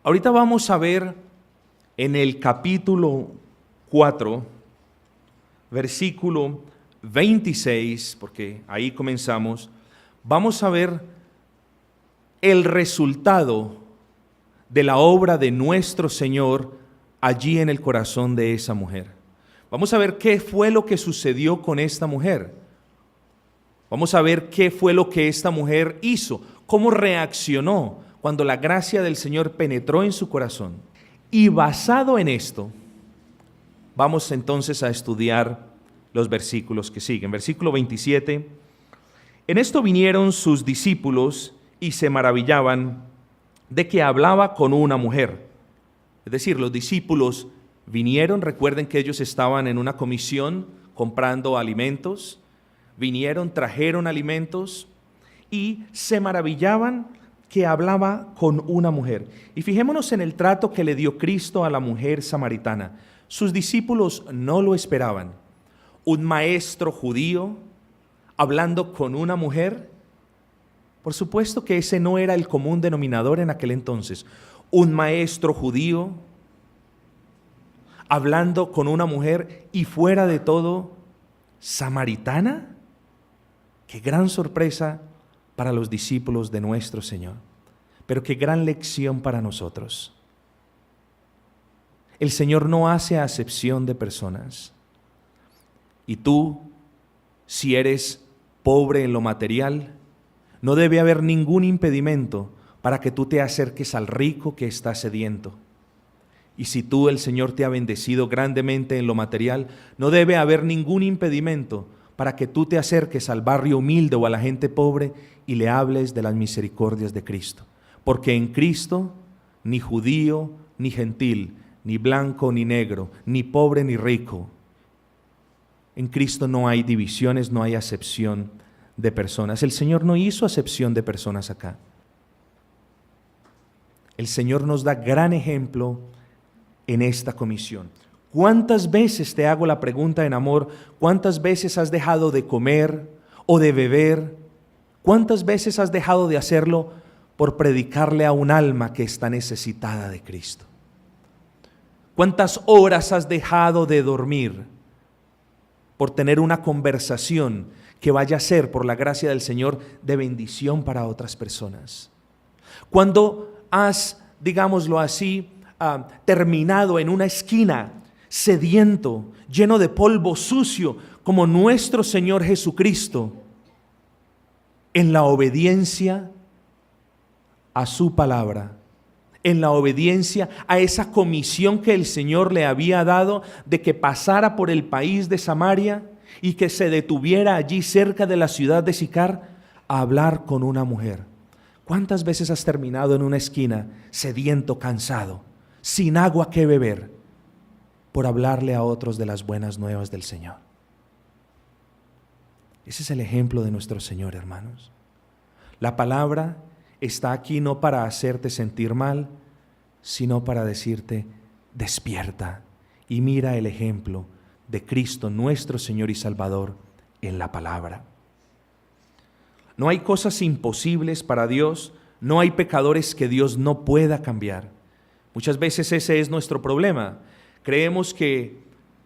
Ahorita vamos a ver en el capítulo 4, versículo 26, porque ahí comenzamos, vamos a ver el resultado de la obra de nuestro Señor allí en el corazón de esa mujer. Vamos a ver qué fue lo que sucedió con esta mujer. Vamos a ver qué fue lo que esta mujer hizo, cómo reaccionó cuando la gracia del Señor penetró en su corazón. Y basado en esto, vamos entonces a estudiar los versículos que siguen. Versículo 27. En esto vinieron sus discípulos y se maravillaban de que hablaba con una mujer. Es decir, los discípulos vinieron, recuerden que ellos estaban en una comisión comprando alimentos, vinieron, trajeron alimentos y se maravillaban que hablaba con una mujer. Y fijémonos en el trato que le dio Cristo a la mujer samaritana. Sus discípulos no lo esperaban. Un maestro judío hablando con una mujer. Por supuesto que ese no era el común denominador en aquel entonces. Un maestro judío hablando con una mujer y fuera de todo, samaritana. Qué gran sorpresa para los discípulos de nuestro Señor, pero qué gran lección para nosotros. El Señor no hace acepción de personas. Y tú, si eres pobre en lo material, no debe haber ningún impedimento para que tú te acerques al rico que está sediento. Y si tú, el Señor, te ha bendecido grandemente en lo material, no debe haber ningún impedimento para que tú te acerques al barrio humilde o a la gente pobre y le hables de las misericordias de Cristo. Porque en Cristo, ni judío, ni gentil, ni blanco, ni negro, ni pobre, ni rico. En Cristo no hay divisiones, no hay acepción de personas. El Señor no hizo acepción de personas acá. El Señor nos da gran ejemplo en esta comisión. ¿Cuántas veces, te hago la pregunta en amor, cuántas veces has dejado de comer o de beber? ¿Cuántas veces has dejado de hacerlo por predicarle a un alma que está necesitada de Cristo? ¿Cuántas horas has dejado de dormir por tener una conversación que vaya a ser, por la gracia del Señor, de bendición para otras personas? Cuando has, digámoslo así, terminado en una esquina, sediento, lleno de polvo sucio, como nuestro Señor Jesucristo, en la obediencia a su palabra, en la obediencia a esa comisión que el Señor le había dado de que pasara por el país de Samaria y que se detuviera allí cerca de la ciudad de Sicar a hablar con una mujer. ¿Cuántas veces has terminado en una esquina, sediento, cansado, sin agua que beber, por hablarle a otros de las buenas nuevas del Señor? Ese es el ejemplo de nuestro Señor, hermanos. La palabra está aquí no para hacerte sentir mal, sino para decirte, despierta y mira el ejemplo de Cristo, nuestro Señor y Salvador, en la palabra. No hay cosas imposibles para Dios, no hay pecadores que Dios no pueda cambiar. Muchas veces ese es nuestro problema. Creemos que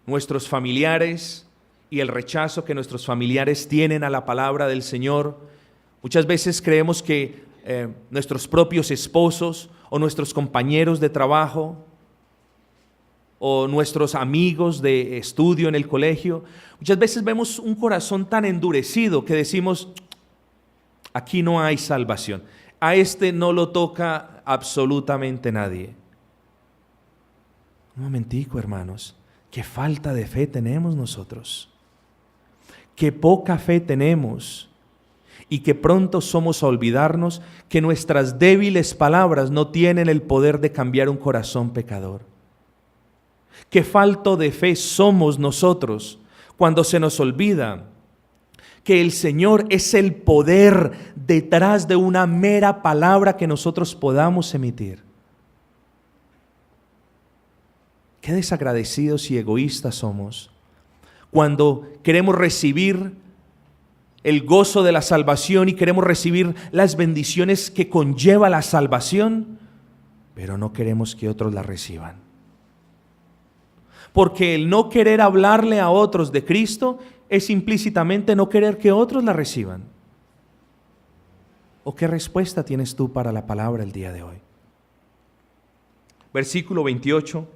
nuestros familiares y el rechazo que nuestros familiares tienen a la palabra del Señor, muchas veces creemos que nuestros propios esposos o nuestros compañeros de trabajo o nuestros amigos de estudio en el colegio, muchas veces vemos un corazón tan endurecido que decimos, aquí no hay salvación, a este no lo toca absolutamente nadie. Un momentico, hermanos, qué falta de fe tenemos nosotros, qué poca fe tenemos y que pronto somos a olvidarnos que nuestras débiles palabras no tienen el poder de cambiar un corazón pecador. Qué falto de fe somos nosotros cuando se nos olvida que el Señor es el poder detrás de una mera palabra que nosotros podamos emitir. Qué desagradecidos y egoístas somos cuando queremos recibir el gozo de la salvación y queremos recibir las bendiciones que conlleva la salvación, pero no queremos que otros la reciban. Porque el no querer hablarle a otros de Cristo es implícitamente no querer que otros la reciban. ¿O qué respuesta tienes tú para la palabra el día de hoy? Versículo 28.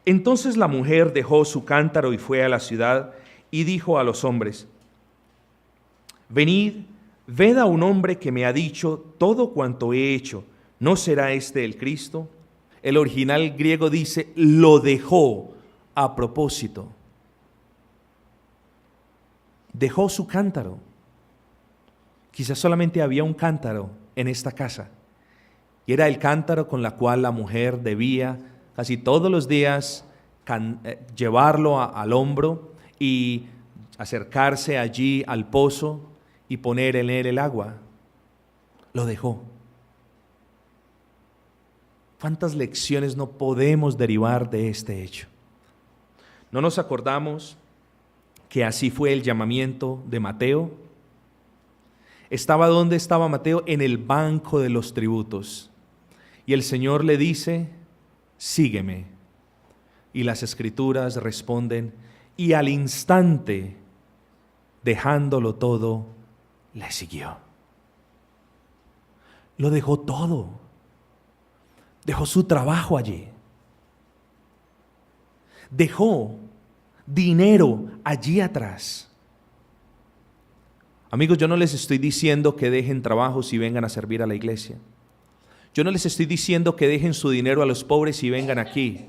Entonces la mujer dejó su cántaro y fue a la ciudad y dijo a los hombres: venid, ved a un hombre que me ha dicho todo cuanto he hecho. ¿No será este el Cristo? El original griego dice, lo dejó a propósito. Dejó su cántaro. Quizás solamente había un cántaro en esta casa. Y era el cántaro con la cual la mujer debía casi todos los días llevarlo al hombro y acercarse allí al pozo y poner en él el agua. Lo dejó. ¿Cuántas lecciones no podemos derivar de este hecho? ¿No nos acordamos que así fue el llamamiento de Mateo? ¿Dónde estaba Mateo? En el banco de los tributos. Y el Señor le dice, sígueme. Y las Escrituras responden, y al instante, dejándolo todo, le siguió. Lo dejó todo. Dejó su trabajo allí. Dejó dinero allí atrás. Amigos, yo no les estoy diciendo que dejen trabajos y vengan a servir a la iglesia. Yo no les estoy diciendo que dejen su dinero a los pobres y vengan aquí.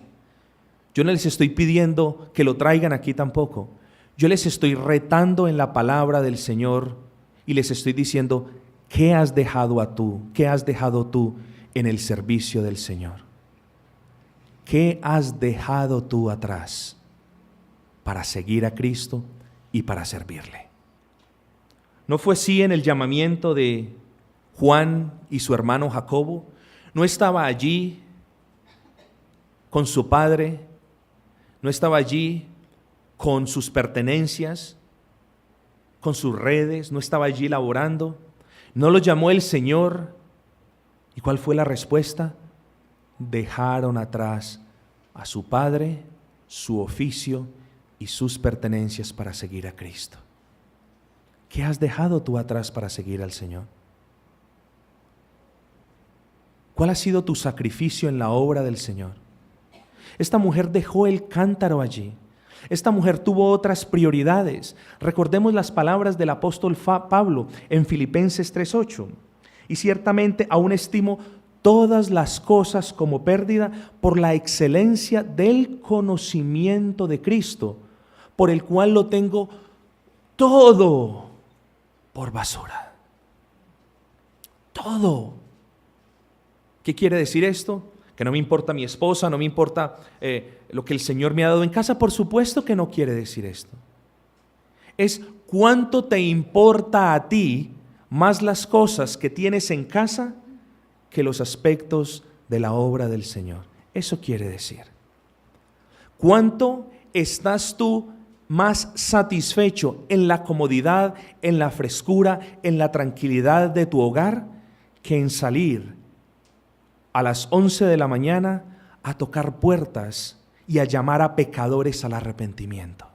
Yo no les estoy pidiendo que lo traigan aquí tampoco. Yo les estoy retando en la palabra del Señor y les estoy diciendo, ¿qué has dejado tú en el servicio del Señor? ¿Qué has dejado tú atrás para seguir a Cristo y para servirle? ¿No fue así en el llamamiento de Juan y su hermano Jacobo? ¿No estaba allí con su padre? ¿No estaba allí con sus pertenencias, con sus redes? ¿No estaba allí laborando? ¿No lo llamó el Señor? ¿Y cuál fue la respuesta? Dejaron atrás a su padre, su oficio y sus pertenencias para seguir a Cristo. ¿Qué has dejado tú atrás para seguir al Señor? ¿Cuál ha sido tu sacrificio en la obra del Señor? Esta mujer dejó el cántaro allí. Esta mujer tuvo otras prioridades. Recordemos las palabras del apóstol Pablo en Filipenses 3:8. Y ciertamente aún estimo todas las cosas como pérdida por la excelencia del conocimiento de Cristo, por el cual lo tengo todo por basura. Todo. ¿Qué quiere decir esto? Que no me importa mi esposa, no me importa lo que el Señor me ha dado en casa. Por supuesto que no quiere decir esto. Es cuánto te importa a ti más las cosas que tienes en casa que los aspectos de la obra del Señor. Eso quiere decir. ¿Cuánto estás tú más satisfecho en la comodidad, en la frescura, en la tranquilidad de tu hogar que en salir a las 11 de la mañana a tocar puertas y a llamar a pecadores al arrepentimiento?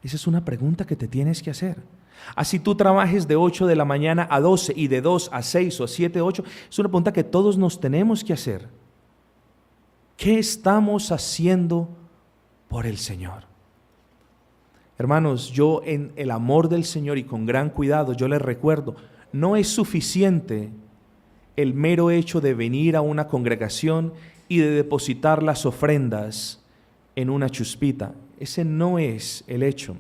Esa es una pregunta que te tienes que hacer. Así tú trabajes de 8 de la mañana a 12 y de 2 a 6 o 7 a 8, es una pregunta que todos nos tenemos que hacer. ¿Qué estamos haciendo por el Señor? Hermanos, yo en el amor del Señor y con gran cuidado, yo les recuerdo, no es suficiente el mero hecho de venir a una congregación y de depositar las ofrendas en una chuspita. Ese no es el hecho.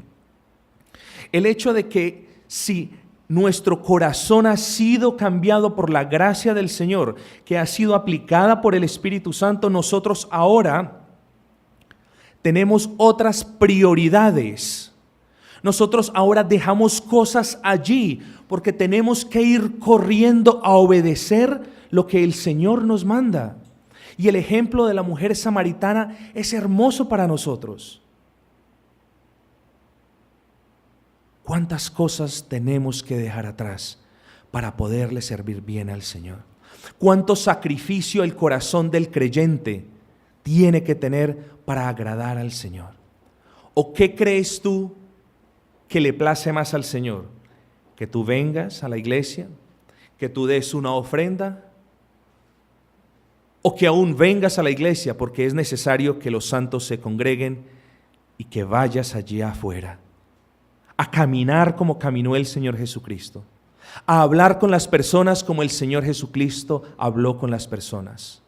El hecho de que si nuestro corazón ha sido cambiado por la gracia del Señor, que ha sido aplicada por el Espíritu Santo, nosotros ahora tenemos otras prioridades. Nosotros ahora dejamos cosas allí porque tenemos que ir corriendo a obedecer lo que el Señor nos manda. Y el ejemplo de la mujer samaritana es hermoso para nosotros. ¿Cuántas cosas tenemos que dejar atrás para poderle servir bien al Señor. Cuánto sacrificio el corazón del creyente tiene que tener para agradar al Señor. ¿O qué crees tú que le place más al Señor? ¿Que tú vengas a la iglesia? ¿Que tú des una ofrenda? ¿O que aún vengas a la iglesia porque es necesario que los santos se congreguen y que vayas allí afuera a caminar como caminó el Señor Jesucristo, a hablar con las personas como el Señor Jesucristo habló con las personas,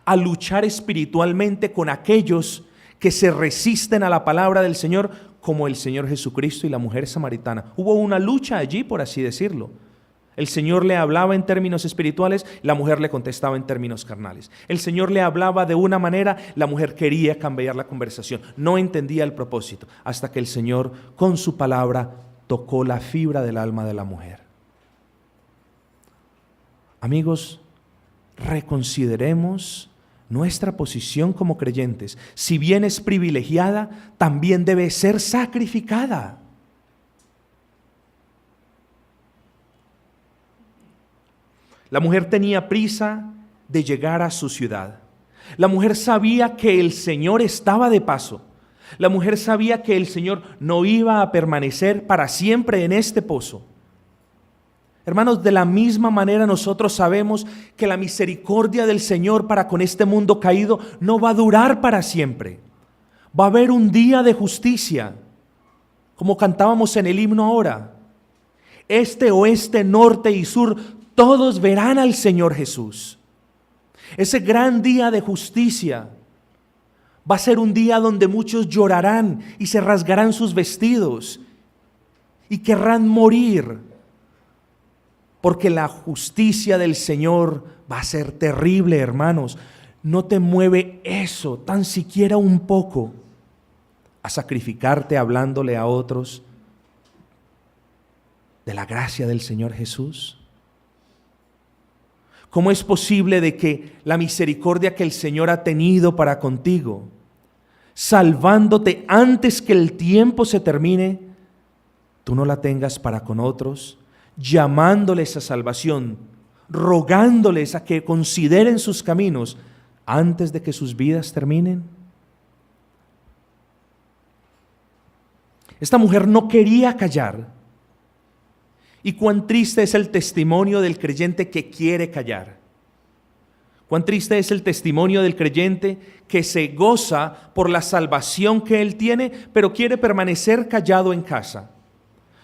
a luchar espiritualmente con aquellos que se resisten a la palabra del Señor como el Señor Jesucristo y la mujer samaritana? Hubo una lucha allí, por así decirlo. El Señor le hablaba en términos espirituales, la mujer le contestaba en términos carnales. El Señor le hablaba de una manera, la mujer quería cambiar la conversación, no entendía el propósito, hasta que el Señor con su palabra tocó la fibra del alma de la mujer. Amigos, reconsideremos nuestra posición como creyentes. Si bien es privilegiada, también debe ser sacrificada. La mujer tenía prisa de llegar a su ciudad. La mujer sabía que el Señor estaba de paso. La mujer sabía que el Señor no iba a permanecer para siempre en este pozo. Hermanos, de la misma manera nosotros sabemos que la misericordia del Señor para con este mundo caído no va a durar para siempre. Va a haber un día de justicia, como cantábamos en el himno ahora. Este, oeste, norte y sur, todos verán al Señor Jesús. Ese gran día de justicia va a ser un día donde muchos llorarán y se rasgarán sus vestidos y querrán morir, porque la justicia del Señor va a ser terrible, hermanos. ¿No te mueve eso tan siquiera un poco a sacrificarte hablándole a otros de la gracia del Señor Jesús? ¿Cómo es posible de que la misericordia que el Señor ha tenido para contigo, salvándote antes que el tiempo se termine, tú no la tengas para con otros, llamándoles a salvación, rogándoles a que consideren sus caminos antes de que sus vidas terminen? Esta mujer no quería callar. Y cuán triste es el testimonio del creyente que quiere callar. Cuán triste es el testimonio del creyente que se goza por la salvación que él tiene, pero quiere permanecer callado en casa.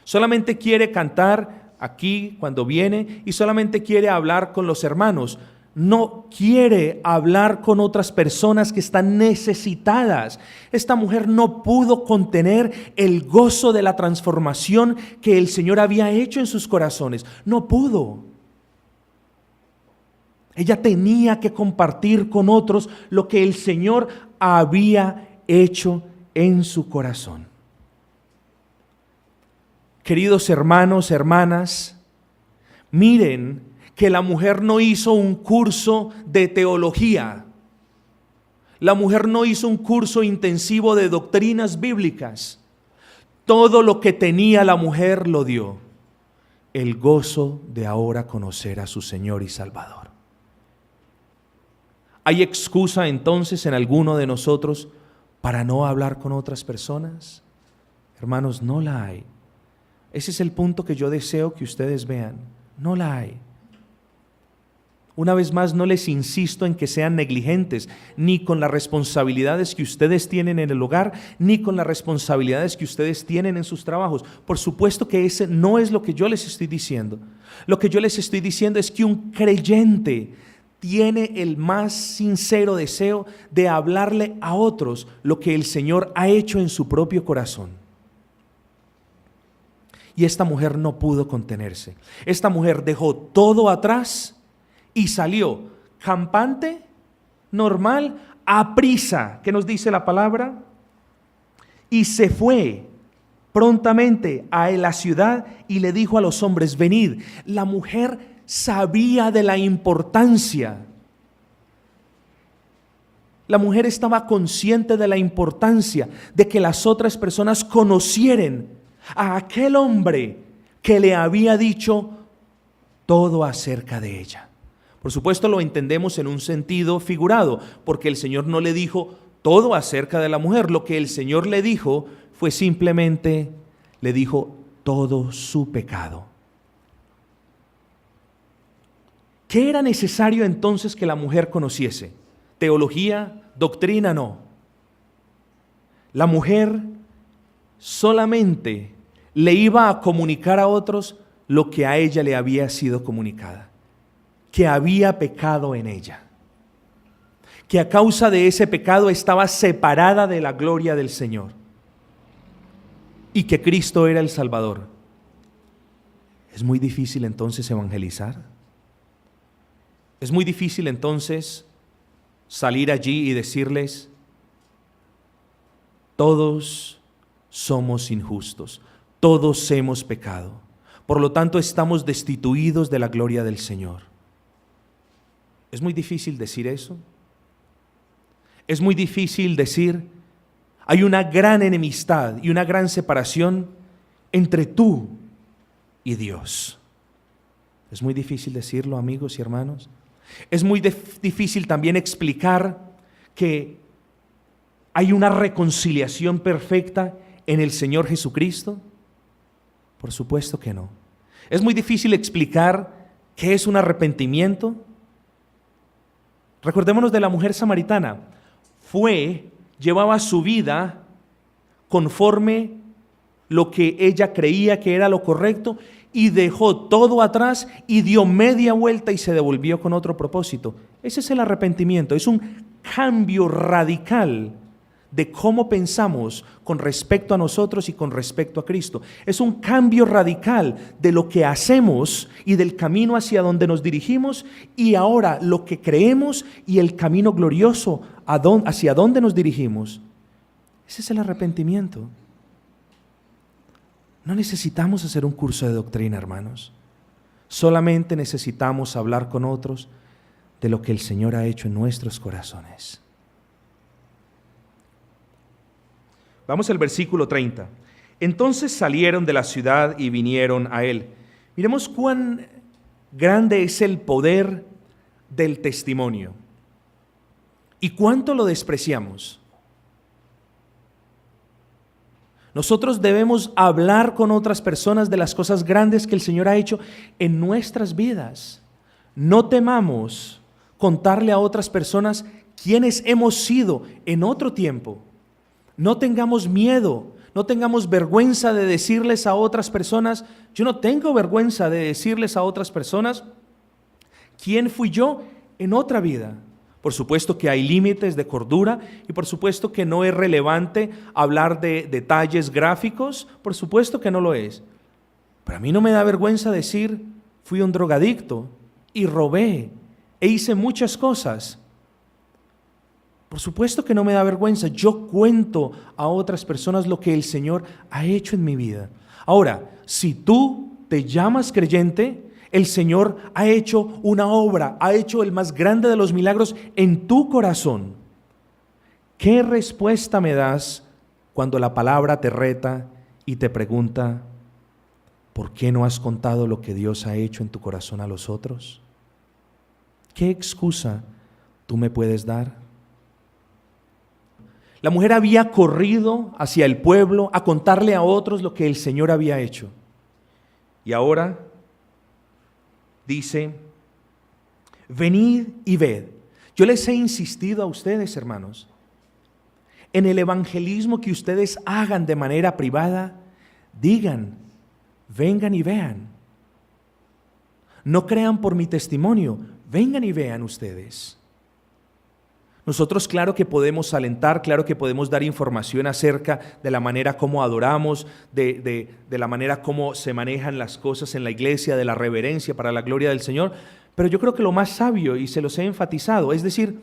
Solamente quiere cantar aquí cuando viene y solamente quiere hablar con los hermanos. No quiere hablar con otras personas que están necesitadas. Esta mujer no pudo contener el gozo de la transformación que el Señor había hecho en sus corazones. No pudo. Ella tenía que compartir con otros lo que el Señor había hecho en su corazón. Queridos hermanos, hermanas, miren que la mujer no hizo un curso de teología. La mujer no hizo un curso intensivo de doctrinas bíblicas. Todo lo que tenía la mujer lo dio. El gozo de ahora conocer a su Señor y Salvador. ¿Hay excusa entonces en alguno de nosotros para no hablar con otras personas? Hermanos, no la hay. Ese es el punto que yo deseo que ustedes vean. No la hay. Una vez más, no les insisto en que sean negligentes, ni con las responsabilidades que ustedes tienen en el hogar, ni con las responsabilidades que ustedes tienen en sus trabajos. Por supuesto que ese no es lo que yo les estoy diciendo. Lo que yo les estoy diciendo es que un creyente tiene el más sincero deseo de hablarle a otros lo que el Señor ha hecho en su propio corazón. Y esta mujer no pudo contenerse. Esta mujer dejó todo atrás y salió campante, normal, aprisa, ¿qué nos dice la palabra? Y se fue prontamente a la ciudad y le dijo a los hombres: venid. La mujer sabía de la importancia. La mujer estaba consciente de la importancia de que las otras personas conocieran a aquel hombre que le había dicho: todo acerca de ella. Por supuesto lo entendemos en un sentido figurado, porque el Señor no le dijo todo acerca de la mujer. Lo que el Señor le dijo fue simplemente, le dijo todo su pecado. ¿Qué era necesario entonces que la mujer conociese? ¿Teología? ¿Doctrina? No. La mujer solamente le iba a comunicar a otros lo que a ella le había sido comunicada, que había pecado en ella, que a causa de ese pecado estaba separada de la gloria del Señor y que Cristo era el Salvador. ¿Es muy difícil entonces evangelizar? ¿Es muy difícil entonces salir allí y decirles: todos somos injustos, todos hemos pecado, por lo tanto estamos destituidos de la gloria del Señor? ¿Es muy difícil decir eso? Es muy difícil decir: hay una gran enemistad y una gran separación entre tú y Dios. Es muy difícil decirlo, amigos y hermanos. Es muy difícil también explicar que hay una reconciliación perfecta en el Señor Jesucristo. Por supuesto que no. Es muy difícil explicar qué es un arrepentimiento. Recordémonos de la mujer samaritana. Llevaba su vida conforme lo que ella creía que era lo correcto y dejó todo atrás y dio media vuelta y se devolvió con otro propósito. Ese es el arrepentimiento, es un cambio radical de cómo pensamos con respecto a nosotros y con respecto a Cristo. Es un cambio radical de lo que hacemos y del camino hacia donde nos dirigimos y ahora lo que creemos y el camino glorioso hacia donde nos dirigimos. Ese es el arrepentimiento. No necesitamos hacer un curso de doctrina, hermanos. Solamente necesitamos hablar con otros de lo que el Señor ha hecho en nuestros corazones. Vamos al versículo 30. Entonces salieron de la ciudad y vinieron a él. Miremos cuán grande es el poder del testimonio y cuánto lo despreciamos. Nosotros debemos hablar con otras personas de las cosas grandes que el Señor ha hecho en nuestras vidas. No temamos contarle a otras personas quiénes hemos sido en otro tiempo. No tengamos miedo, no tengamos vergüenza de decirles a otras personas. Yo no tengo vergüenza de decirles a otras personas quién fui yo en otra vida. Por supuesto que hay límites de cordura y por supuesto que no es relevante hablar de detalles gráficos, por supuesto que no lo es. Pero a mí no me da vergüenza decir: fui un drogadicto y robé e hice muchas cosas. Por supuesto que no me da vergüenza. Yo cuento a otras personas lo que el Señor ha hecho en mi vida. Ahora, si tú te llamas creyente, el Señor ha hecho una obra, ha hecho el más grande de los milagros en tu corazón. ¿Qué respuesta me das cuando la palabra te reta y te pregunta: ¿por qué no has contado lo que Dios ha hecho en tu corazón a los otros? ¿Qué excusa tú me puedes dar? La mujer había corrido hacia el pueblo a contarle a otros lo que el Señor había hecho. Y ahora dice: venid y ved. Yo les he insistido a ustedes, hermanos, en el evangelismo que ustedes hagan de manera privada, digan: vengan y vean. No crean por mi testimonio, vengan y vean ustedes. Nosotros claro que podemos alentar, claro que podemos dar información acerca de la manera como adoramos, de la manera como se manejan las cosas en la iglesia, de la reverencia para la gloria del Señor, pero yo creo que lo más sabio, y se los he enfatizado, es decir,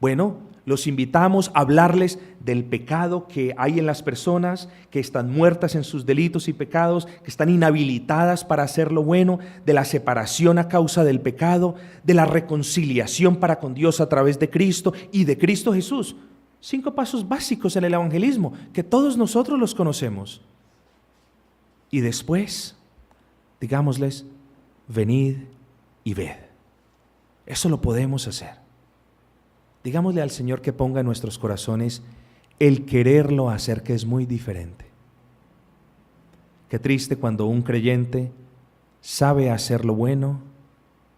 bueno, los invitamos a hablarles del pecado que hay en las personas, que están muertas en sus delitos y pecados, que están inhabilitadas para hacer lo bueno, de la separación a causa del pecado, de la reconciliación para con Dios a través de Cristo y de Cristo Jesús. 5 pasos básicos en el evangelismo, que todos nosotros los conocemos. Y después, digámosles: venid y ved. Eso lo podemos hacer. Digámosle al Señor que ponga en nuestros corazones el quererlo hacer, que es muy diferente. Qué triste cuando un creyente sabe hacer lo bueno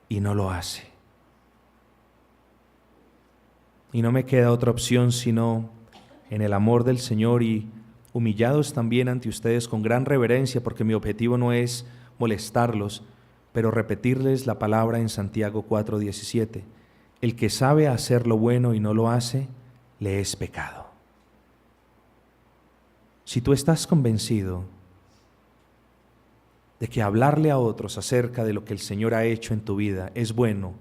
y no lo hace. Y no me queda otra opción sino, en el amor del Señor y humillados también ante ustedes con gran reverencia, porque mi objetivo no es molestarlos, pero repetirles la palabra en Santiago 4:17. El que sabe hacer lo bueno y no lo hace, le es pecado. Si tú estás convencido de que hablarle a otros acerca de lo que el Señor ha hecho en tu vida es bueno,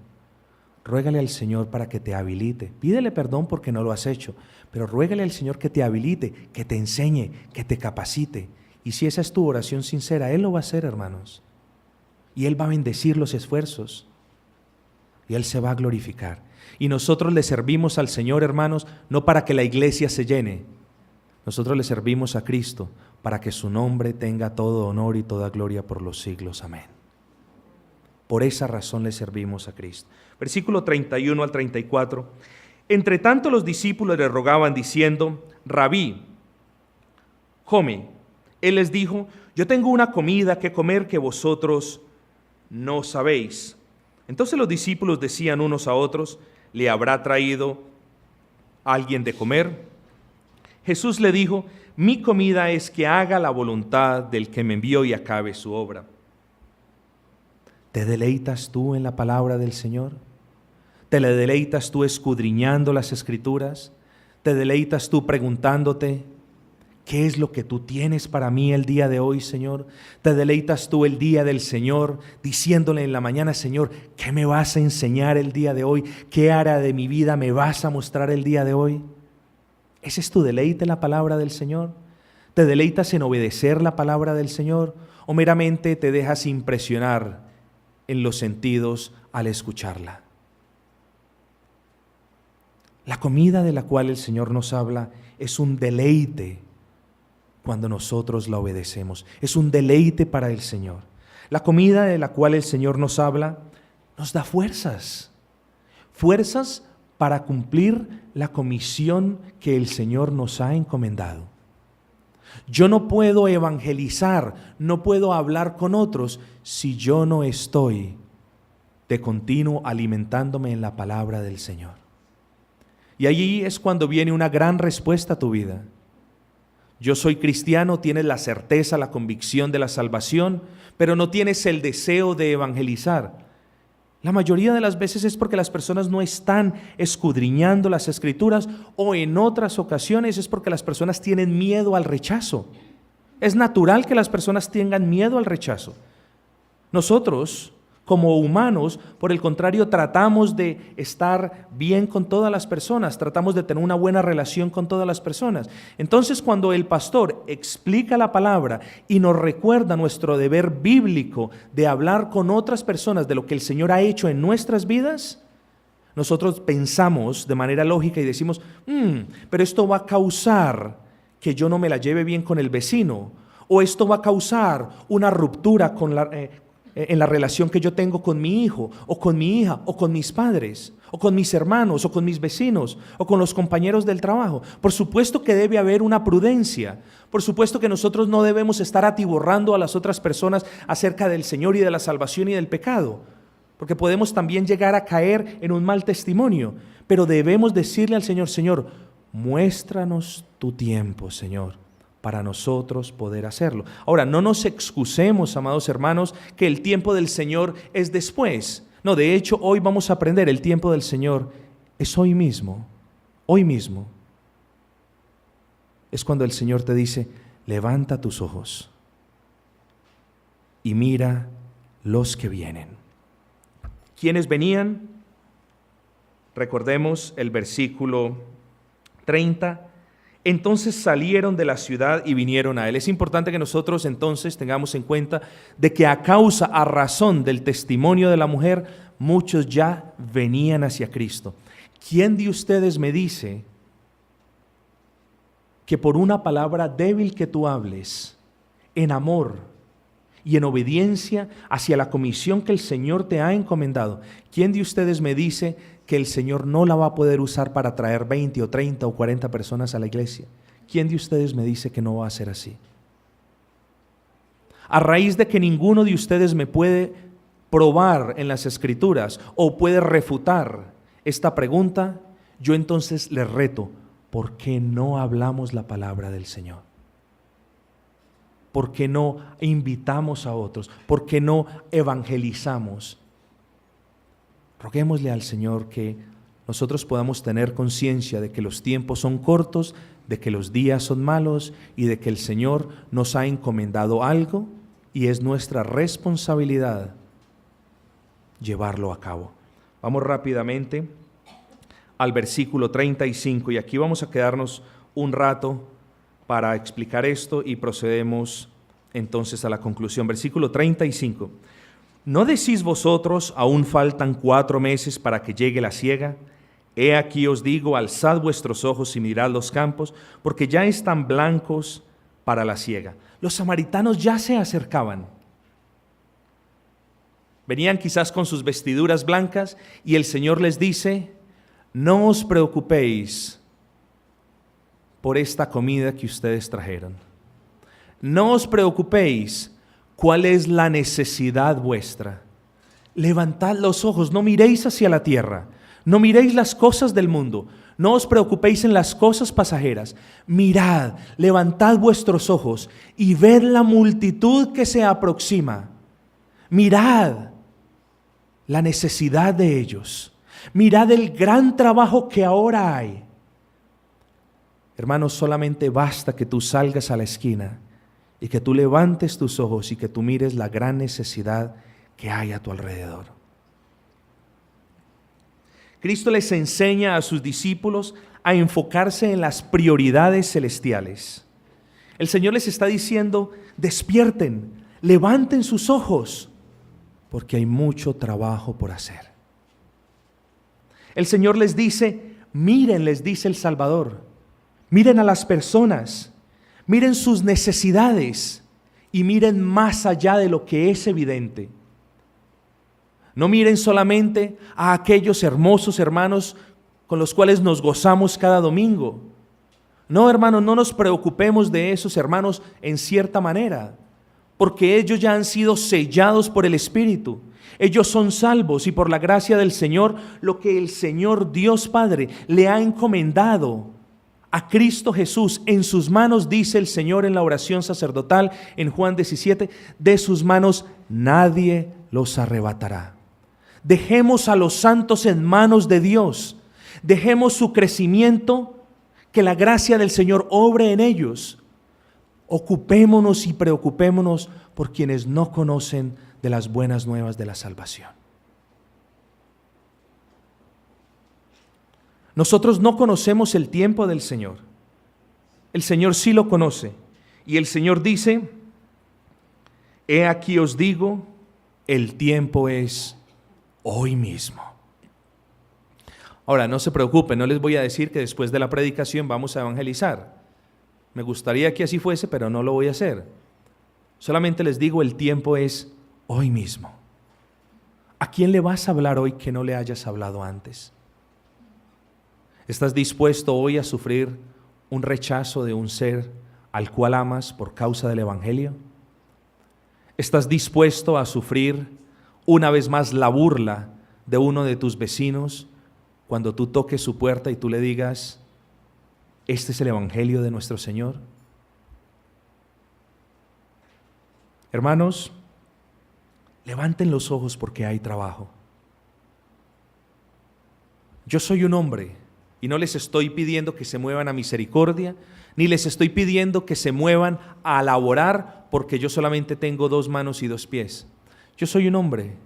ruégale al Señor para que te habilite. Pídele perdón porque no lo has hecho, pero ruégale al Señor que te habilite, que te enseñe, que te capacite. Y si esa es tu oración sincera, Él lo va a hacer, hermanos. Y Él va a bendecir los esfuerzos. Y Él se va a glorificar. Y nosotros le servimos al Señor, hermanos, no para que la iglesia se llene. Nosotros le servimos a Cristo para que su nombre tenga todo honor y toda gloria por los siglos. Amén. Por esa razón le servimos a Cristo. Versículo 31 al 34. Entre tanto los discípulos le rogaban diciendo: Rabí, come. Él les dijo: yo tengo una comida que comer que vosotros no sabéis. Entonces los discípulos decían unos a otros: ¿le habrá traído alguien de comer? Jesús le dijo: mi comida es que haga la voluntad del que me envió y acabe su obra. ¿Te deleitas tú en la palabra del Señor? ¿Te le deleitas tú escudriñando las Escrituras? ¿Te deleitas tú preguntándote: ¿qué es lo que tú tienes para mí el día de hoy, Señor? ¿Te deleitas tú el día del Señor diciéndole en la mañana: Señor, ¿qué me vas a enseñar el día de hoy? ¿Qué área de mi vida me vas a mostrar el día de hoy? ¿Ese es tu deleite en la palabra del Señor? ¿Te deleitas en obedecer la palabra del Señor? ¿O meramente te dejas impresionar en los sentidos al escucharla? La comida de la cual el Señor nos habla es un deleite cuando nosotros la obedecemos. Es un deleite para el Señor. La comida de la cual el Señor nos habla nos da fuerzas. Fuerzas para cumplir la comisión que el Señor nos ha encomendado. Yo no puedo evangelizar, no puedo hablar con otros si yo no estoy de continuo alimentándome en la palabra del Señor. Y allí es cuando viene una gran respuesta a tu vida. Yo soy cristiano, tienes la certeza, la convicción de la salvación, pero no tienes el deseo de evangelizar. La mayoría de las veces es porque las personas no están escudriñando las Escrituras, o en otras ocasiones es porque las personas tienen miedo al rechazo. Es natural que las personas tengan miedo al rechazo. Nosotros, como humanos, por el contrario, tratamos de estar bien con todas las personas, tratamos de tener una buena relación con todas las personas. Entonces, cuando el pastor explica la palabra y nos recuerda nuestro deber bíblico de hablar con otras personas de lo que el Señor ha hecho en nuestras vidas, nosotros pensamos de manera lógica y decimos: pero esto va a causar que yo no me la lleve bien con el vecino, o esto va a causar una ruptura en la relación que yo tengo con mi hijo, o con mi hija, o con mis padres, o con mis hermanos, o con mis vecinos, o con los compañeros del trabajo. Por supuesto que debe haber una prudencia. Por supuesto que nosotros no debemos estar atiborrando a las otras personas acerca del Señor y de la salvación y del pecado, porque podemos también llegar a caer en un mal testimonio. Pero debemos decirle al Señor: Señor, muéstranos tu tiempo, Señor, para nosotros poder hacerlo. Ahora, no nos excusemos, amados hermanos, que el tiempo del Señor es después. No, de hecho, hoy vamos a aprender, el tiempo del Señor es hoy mismo. Hoy mismo. Es cuando el Señor te dice: levanta tus ojos y mira los que vienen. ¿Quiénes venían? Recordemos el versículo 30. Entonces salieron de la ciudad y vinieron a él. Es importante que nosotros entonces tengamos en cuenta de que a razón del testimonio de la mujer, muchos ya venían hacia Cristo. ¿Quién de ustedes me dice que por una palabra débil que tú hables, en amor y en obediencia hacia la comisión que el Señor te ha encomendado, ¿quién de ustedes me dice que el Señor no la va a poder usar para traer 20 o 30 o 40 personas a la iglesia? ¿Quién de ustedes me dice que no va a ser así? A raíz de que ninguno de ustedes me puede probar en las Escrituras o puede refutar esta pregunta, yo entonces les reto, ¿por qué no hablamos la palabra del Señor? ¿Por qué no invitamos a otros? ¿Por qué no evangelizamos? Roguémosle al Señor que nosotros podamos tener conciencia de que los tiempos son cortos, de que los días son malos y de que el Señor nos ha encomendado algo y es nuestra responsabilidad llevarlo a cabo. Vamos rápidamente al versículo 35 y aquí vamos a quedarnos un rato para explicar esto y procedemos entonces a la conclusión. Versículo 35. ¿No decís vosotros, aún faltan 4 meses para que llegue la siega? He aquí os digo, alzad vuestros ojos y mirad los campos, porque ya están blancos para la siega. Los samaritanos ya se acercaban. Venían quizás con sus vestiduras blancas y el Señor les dice, no os preocupéis por esta comida que ustedes trajeron. No os preocupéis cuál es la necesidad vuestra. Levantad los ojos, no miréis hacia la tierra, no miréis las cosas del mundo, no os preocupéis en las cosas pasajeras. Mirad, levantad vuestros ojos y ved la multitud que se aproxima. Mirad la necesidad de ellos. Mirad el gran trabajo que ahora hay. Hermanos, solamente basta que tú salgas a la esquina y que tú levantes tus ojos y que tú mires la gran necesidad que hay a tu alrededor. Cristo les enseña a sus discípulos a enfocarse en las prioridades celestiales. El Señor les está diciendo, despierten, levanten sus ojos, porque hay mucho trabajo por hacer. El Señor les dice, miren, les dice el Salvador, miren a las personas, miren sus necesidades y miren más allá de lo que es evidente. No miren solamente a aquellos hermosos hermanos con los cuales nos gozamos cada domingo. No, hermanos, no nos preocupemos de esos hermanos en cierta manera, porque ellos ya han sido sellados por el Espíritu. Ellos son salvos y por la gracia del Señor, lo que el Señor Dios Padre le ha encomendado a Cristo Jesús en sus manos, dice el Señor en la oración sacerdotal en Juan 17, de sus manos nadie los arrebatará. Dejemos a los santos en manos de Dios, dejemos su crecimiento, que la gracia del Señor obre en ellos. Ocupémonos y preocupémonos por quienes no conocen de las buenas nuevas de la salvación. Nosotros no conocemos el tiempo del Señor. El Señor sí lo conoce. Y el Señor dice, he aquí os digo, el tiempo es hoy mismo. Ahora, no se preocupen, no les voy a decir que después de la predicación vamos a evangelizar. Me gustaría que así fuese, pero no lo voy a hacer. Solamente les digo, el tiempo es hoy mismo. ¿A quién le vas a hablar hoy que no le hayas hablado antes? ¿Estás dispuesto hoy a sufrir un rechazo de un ser al cual amas por causa del Evangelio? ¿Estás dispuesto a sufrir una vez más la burla de uno de tus vecinos cuando tú toques su puerta y tú le digas, este es el Evangelio de nuestro Señor? Hermanos, levanten los ojos porque hay trabajo. Yo soy un hombre y no les estoy pidiendo que se muevan a misericordia, ni les estoy pidiendo que se muevan a laborar porque yo solamente tengo 2 manos y 2 pies. Yo soy un hombre.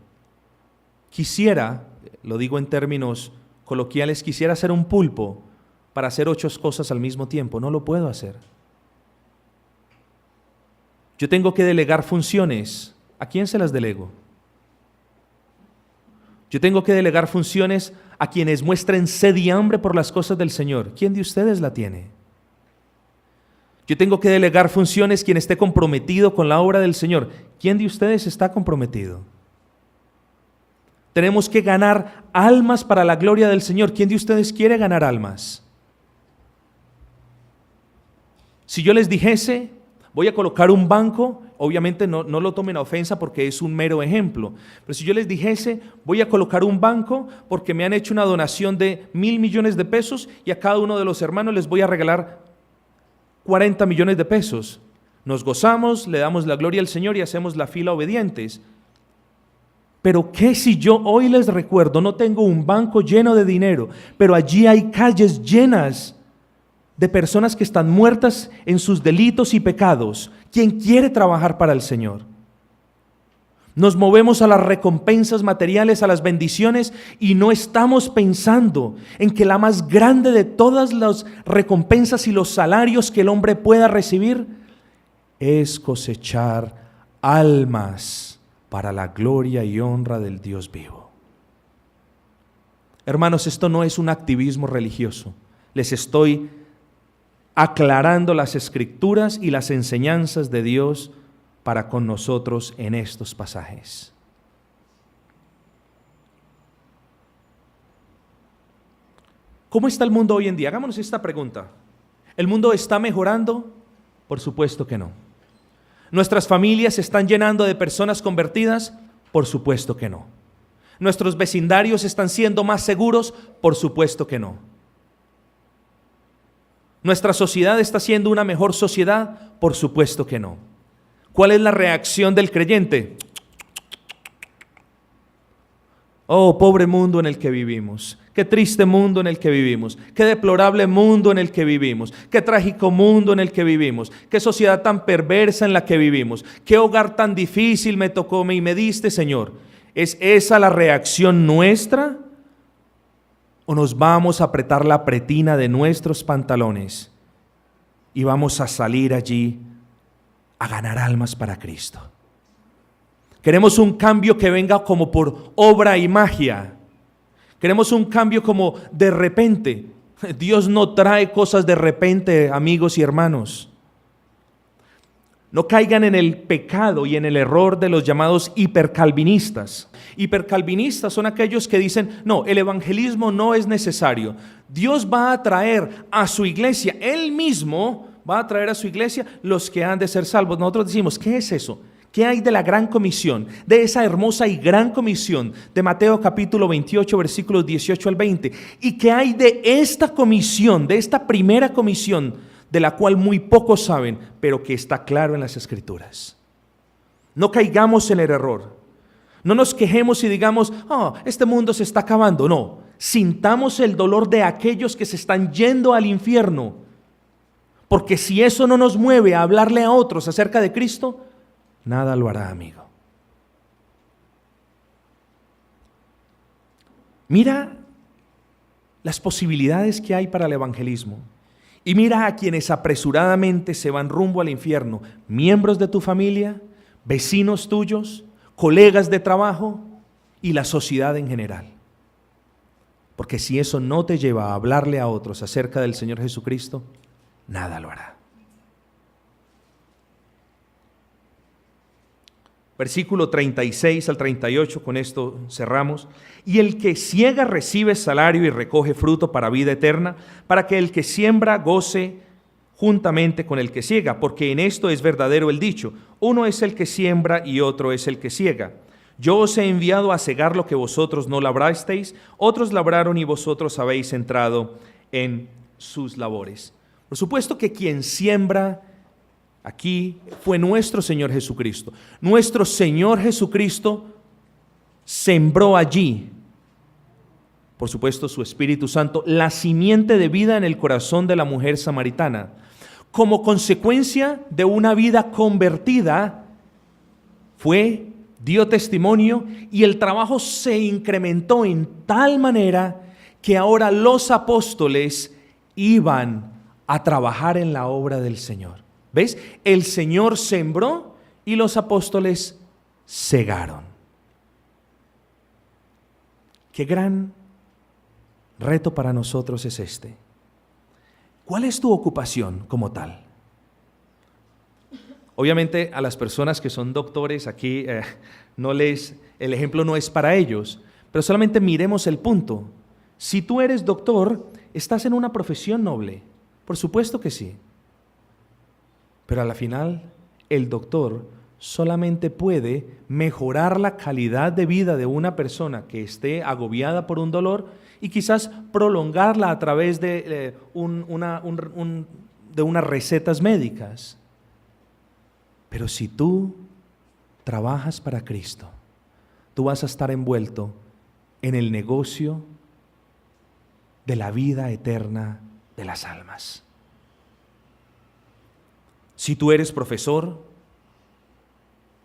Quisiera, lo digo en términos coloquiales, quisiera ser un pulpo para hacer 8 cosas al mismo tiempo. No lo puedo hacer. Yo tengo que delegar funciones. ¿A quién se las delego? Yo tengo que delegar funciones a quienes muestren sed y hambre por las cosas del Señor. ¿Quién de ustedes la tiene? Yo tengo que delegar funciones quien esté comprometido con la obra del Señor. ¿Quién de ustedes está comprometido? Tenemos que ganar almas para la gloria del Señor. ¿Quién de ustedes quiere ganar almas? Si yo les dijese, voy a colocar un banco, obviamente no lo tomen a ofensa porque es un mero ejemplo, pero si yo les dijese, voy a colocar un banco porque me han hecho una donación de 1.000 millones de pesos y a cada uno de los hermanos les voy a regalar 40 millones de pesos. Nos gozamos, le damos la gloria al Señor y hacemos la fila obedientes. Pero ¿qué si yo hoy les recuerdo, no tengo un banco lleno de dinero, pero allí hay calles llenas de personas que están muertas en sus delitos y pecados? ¿Quién quiere trabajar para el Señor? Nos movemos a las recompensas materiales, a las bendiciones, y no estamos pensando en que la más grande de todas las recompensas y los salarios que el hombre pueda recibir es cosechar almas para la gloria y honra del Dios vivo. Hermanos, esto no es un activismo religioso. Les estoy aclarando las escrituras y las enseñanzas de Dios para con nosotros en estos pasajes. ¿Cómo está el mundo hoy en día? Hagámonos esta pregunta. ¿El mundo está mejorando? Por supuesto que no. ¿Nuestras familias se están llenando de personas convertidas? Por supuesto que no. ¿Nuestros vecindarios están siendo más seguros? Por supuesto que no. ¿Nuestra sociedad está siendo una mejor sociedad? Por supuesto que no. ¿Cuál es la reacción del creyente? Oh, pobre mundo en el que vivimos. Qué triste mundo en el que vivimos. Qué deplorable mundo en el que vivimos. Qué trágico mundo en el que vivimos. Qué sociedad tan perversa en la que vivimos. Qué hogar tan difícil me tocó y me diste, Señor. ¿Es esa la reacción nuestra? ¿O nos vamos a apretar la pretina de nuestros pantalones y vamos a salir allí a ganar almas para Cristo? Queremos un cambio que venga como por obra y magia. Queremos un cambio como de repente. Dios no trae cosas de repente, amigos y hermanos. No caigan en el pecado y en el error de los llamados hipercalvinistas. Hipercalvinistas son aquellos que dicen, no, el evangelismo no es necesario. Dios va a traer a su iglesia, Él mismo va a traer a su iglesia los que han de ser salvos. Nosotros decimos, ¿qué es eso? ¿Qué hay de la gran comisión? De esa hermosa y gran comisión de Mateo capítulo 28, versículos 18 al 20. ¿Y qué hay de esta comisión, de esta primera comisión, de la cual muy pocos saben, pero que está claro en las Escrituras? No caigamos en el error. No nos quejemos y digamos, este mundo se está acabando. No, sintamos el dolor de aquellos que se están yendo al infierno. Porque si eso no nos mueve a hablarle a otros acerca de Cristo, nada lo hará, amigo. Mira las posibilidades que hay para el evangelismo. Y mira a quienes apresuradamente se van rumbo al infierno, miembros de tu familia, vecinos tuyos, colegas de trabajo y la sociedad en general. Porque si eso no te lleva a hablarle a otros acerca del Señor Jesucristo, nada lo hará. Versículo 36 al 38, con esto cerramos. Y el que siega recibe salario y recoge fruto para vida eterna, para que el que siembra goce juntamente con el que siega, porque en esto es verdadero el dicho, uno es el que siembra y otro es el que siega. Yo os he enviado a segar lo que vosotros no labrasteis, otros labraron y vosotros habéis entrado en sus labores. Por supuesto que quien siembra aquí fue nuestro Señor Jesucristo. Nuestro Señor Jesucristo sembró allí, por supuesto su Espíritu Santo, la simiente de vida en el corazón de la mujer samaritana. Como consecuencia de una vida convertida, dio testimonio y el trabajo se incrementó en tal manera que ahora los apóstoles iban a trabajar en la obra del Señor. ¿Ves? El Señor sembró y los apóstoles segaron. Qué gran reto para nosotros es este. ¿Cuál es tu ocupación como tal? Obviamente a las personas que son doctores aquí el ejemplo no es para ellos, pero solamente miremos el punto. Si tú eres doctor, estás en una profesión noble, por supuesto que sí, pero a la final el doctor solamente puede mejorar la calidad de vida de una persona que esté agobiada por un dolor y quizás prolongarla a través de unas recetas médicas. Pero si tú trabajas para Cristo, tú vas a estar envuelto en el negocio de la vida eterna de las almas. Si tú eres profesor,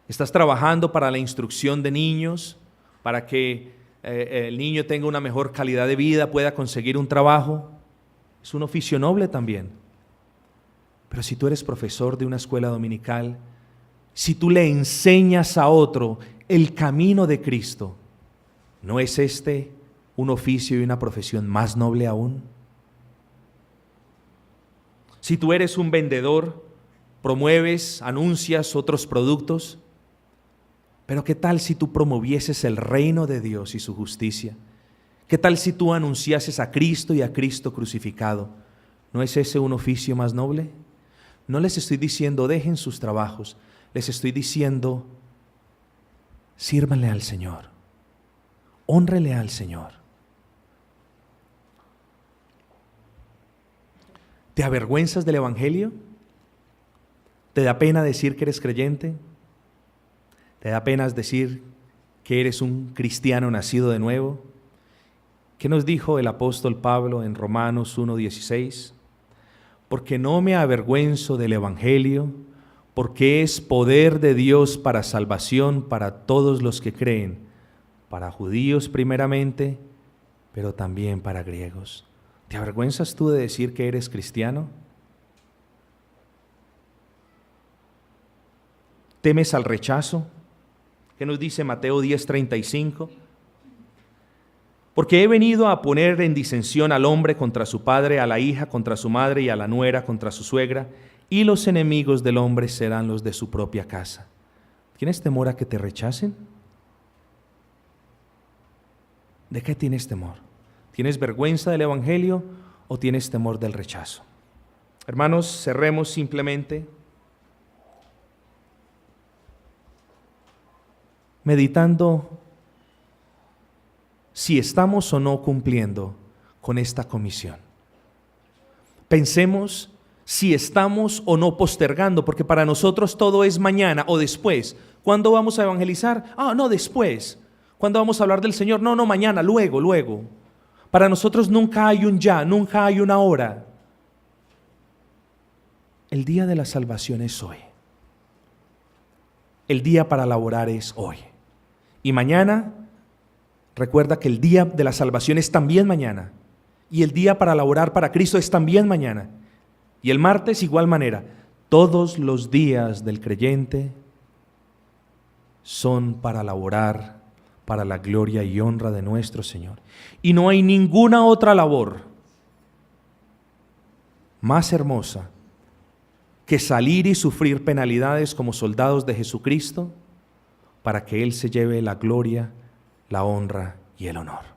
estás trabajando para la instrucción de niños, para que el niño tenga una mejor calidad de vida, pueda conseguir un trabajo, es un oficio noble también. Pero si tú eres profesor de una escuela dominical, si tú le enseñas a otro el camino de Cristo, ¿no es este un oficio y una profesión más noble aún? Si tú eres un vendedor, promueves, anuncias otros productos, pero ¿qué tal si tú promovieses el reino de Dios y su justicia? ¿Qué tal si tú anunciases a Cristo y a Cristo crucificado? ¿No es ese un oficio más noble? No les estoy diciendo dejen sus trabajos, les estoy diciendo sírvanle al Señor, hónrele al Señor. ¿Te avergüenzas del Evangelio? ¿Te da pena decir que eres creyente? ¿Te da pena decir que eres un cristiano nacido de nuevo? ¿Qué nos dijo el apóstol Pablo en Romanos 1:16? Porque no me avergüenzo del Evangelio, porque es poder de Dios para salvación para todos los que creen, para judíos primeramente, pero también para griegos. ¿Te avergüenzas tú de decir que eres cristiano? ¿Temes al rechazo? ¿Qué nos dice Mateo 10:35? Porque he venido a poner en disensión al hombre contra su padre, a la hija contra su madre y a la nuera contra su suegra, y los enemigos del hombre serán los de su propia casa. ¿Tienes temor a que te rechacen? ¿De qué tienes temor? ¿Tienes vergüenza del Evangelio o tienes temor del rechazo? Hermanos, cerremos simplemente meditando si estamos o no cumpliendo con esta comisión. Pensemos si estamos o no postergando, porque para nosotros todo es mañana o después. ¿Cuándo vamos a evangelizar? No, después. ¿Cuándo vamos a hablar del Señor? No, mañana, luego. Para nosotros nunca hay un ya, nunca hay una hora. El día de la salvación es hoy. El día para laborar es hoy. Y mañana, recuerda que el día de la salvación es también mañana. Y el día para laborar para Cristo es también mañana. Y el martes igual manera. Todos los días del creyente son para laborar para la gloria y honra de nuestro Señor. Y no hay ninguna otra labor más hermosa que salir y sufrir penalidades como soldados de Jesucristo para que Él se lleve la gloria, la honra y el honor.